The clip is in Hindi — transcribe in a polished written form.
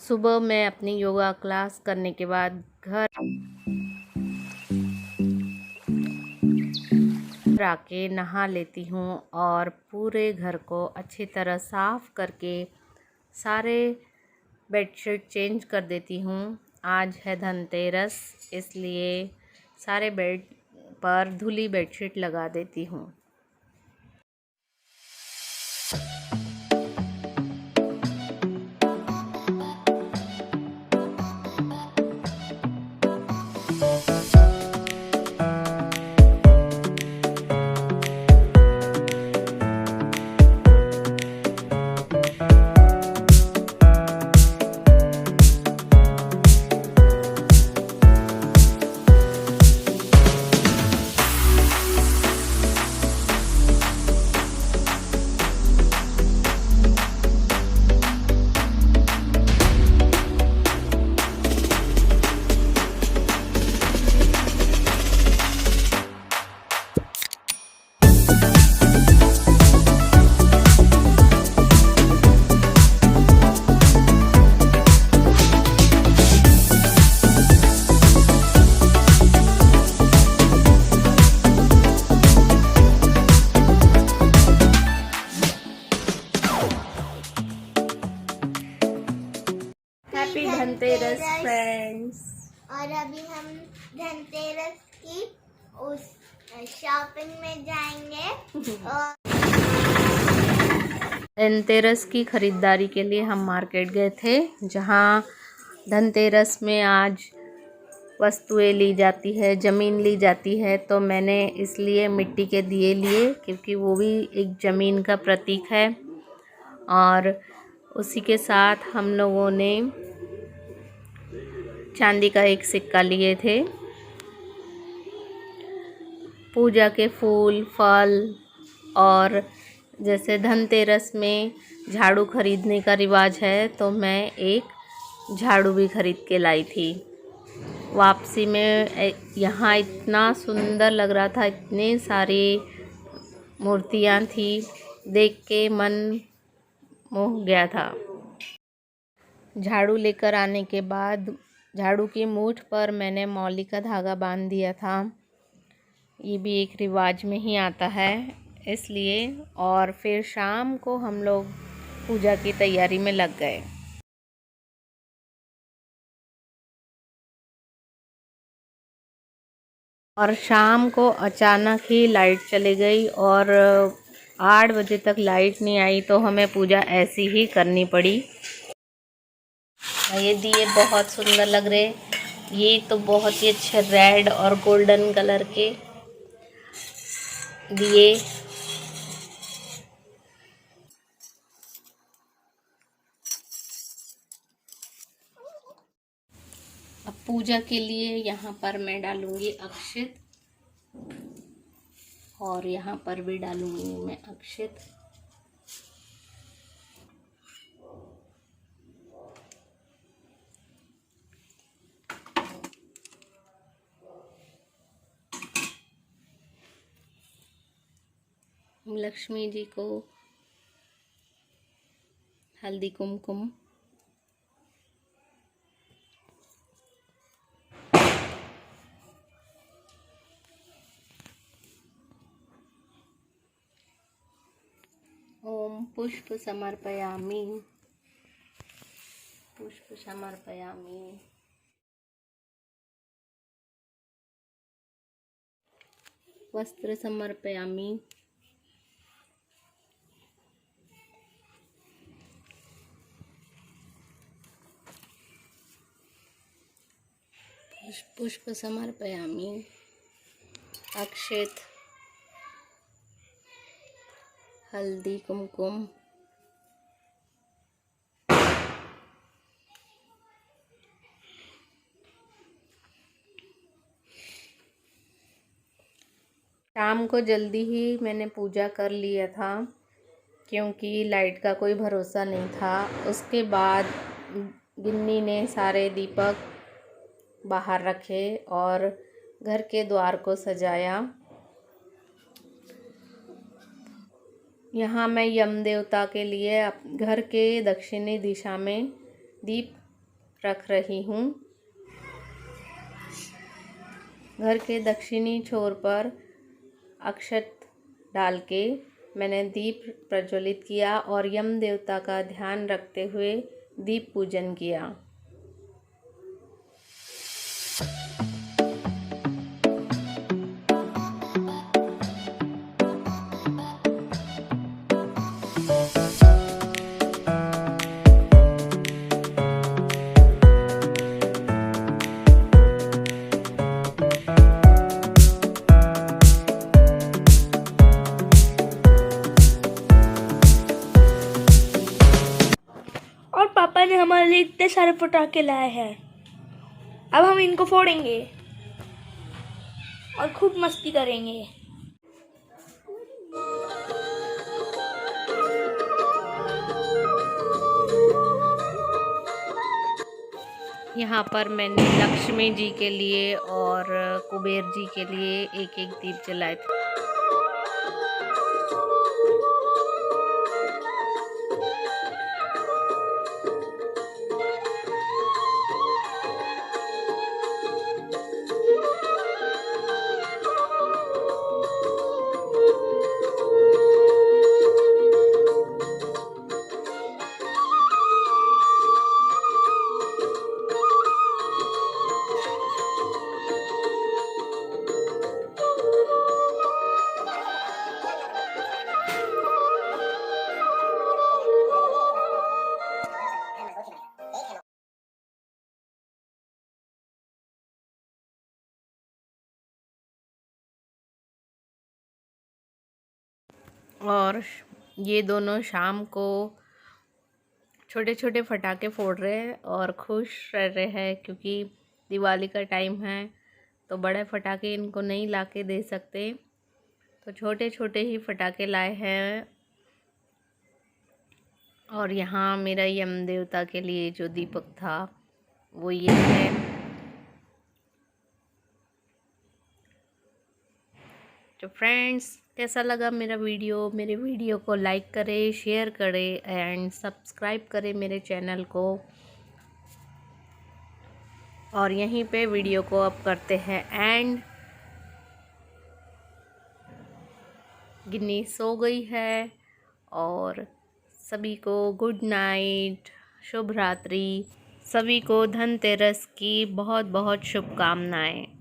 सुबह मैं अपनी योगा क्लास करने के बाद घर आके नहा लेती हूँ और पूरे घर को अच्छी तरह साफ़ करके सारे बेडशीट चेंज कर देती हूँ। आज है धनतेरस, इसलिए सारे बेड पर धुली बेडशीट लगा देती हूँ। Happy Dhanteras friends. और अभी हम धनतेरस की उस शॉपिंग में जाएंगे और धनतेरस की ख़रीदारी के लिए हम मार्केट गए थे, जहाँ धनतेरस में आज वस्तुएं ली जाती है, ज़मीन ली जाती है। तो मैंने इसलिए मिट्टी के दिए लिए, क्योंकि वो भी एक ज़मीन का प्रतीक है। और उसी के साथ हम लोगों ने चांदी का एक सिक्का लिए थे। पूजा के फूल, फल और जैसे धनतेरस में झाड़ू खरीदने का रिवाज है, तो मैं एक झाड़ू भी खरीद के लाई थी। वापसी में यहाँ इतना सुंदर लग रहा था, इतने सारी मूर्तियाँ थी, देख के मन मोह गया था। झाड़ू लेकर आने के बाद झाड़ू की मूठ पर मैंने मौली का धागा बांध दिया था। ये भी एक रिवाज में ही आता है, इसलिए। और फिर शाम को हम लोग पूजा की तैयारी में लग गए। और शाम को अचानक ही लाइट चली गई और 8 बजे तक लाइट नहीं आई, तो हमें पूजा ऐसी ही करनी पड़ी। ये दिए बहुत सुंदर लग रहे, ये तो बहुत ही अच्छे रेड और गोल्डन कलर के दिए। अब पूजा के लिए यहाँ पर मैं डालूंगी अक्षत, और यहाँ पर भी डालूंगी मैं अक्षत। लक्ष्मी जी को हल्दी कुमकुम, ओम पुष्प समर्पयामि, पुष्प समर्पयामि। वस्त्र समर्पयामि। पुष्प समर्पयामि। अक्षत, हल्दी कुमकुम, शाम को जल्दी ही मैंने पूजा कर लिया था, क्योंकि लाइट का कोई भरोसा नहीं था। उसके बाद गिन्नी ने सारे दीपक बाहर रखे और घर के द्वार को सजाया। यहाँ मैं यम देवता के लिए घर के दक्षिणी दिशा में दीप रख रही हूँ। घर के दक्षिणी छोर पर अक्षत डाल के मैंने दीप प्रज्वलित किया और यम देवता का ध्यान रखते हुए दीप पूजन किया। और पापा ने हमारे लिए इतने सारे पटाखे लाए हैं। अब हम इनको फोड़ेंगे और खूब मस्ती करेंगे। यहाँ पर मैंने लक्ष्मी जी के लिए और कुबेर जी के लिए एक एक दीप जलाए थे। और ये दोनों शाम को छोटे छोटे फटाके फोड़ रहे हैं और खुश रह रहे हैं, क्योंकि दिवाली का टाइम है तो बड़े फटाके इनको नहीं ला के दे सकते, तो छोटे छोटे ही फटाके लाए हैं। और यहाँ मेरा यम देवता के लिए जो दीपक था वो ये है। तो फ्रेंड्स, कैसा लगा मेरा वीडियो? मेरे वीडियो को लाइक करें, शेयर करें एंड सब्सक्राइब करें मेरे चैनल को। और यहीं पे वीडियो को अब करते हैं एंड। गिन्नी सो गई है और सभी को गुड नाइट, शुभ रात्रि। सभी को धनतेरस की बहुत बहुत शुभकामनाएं।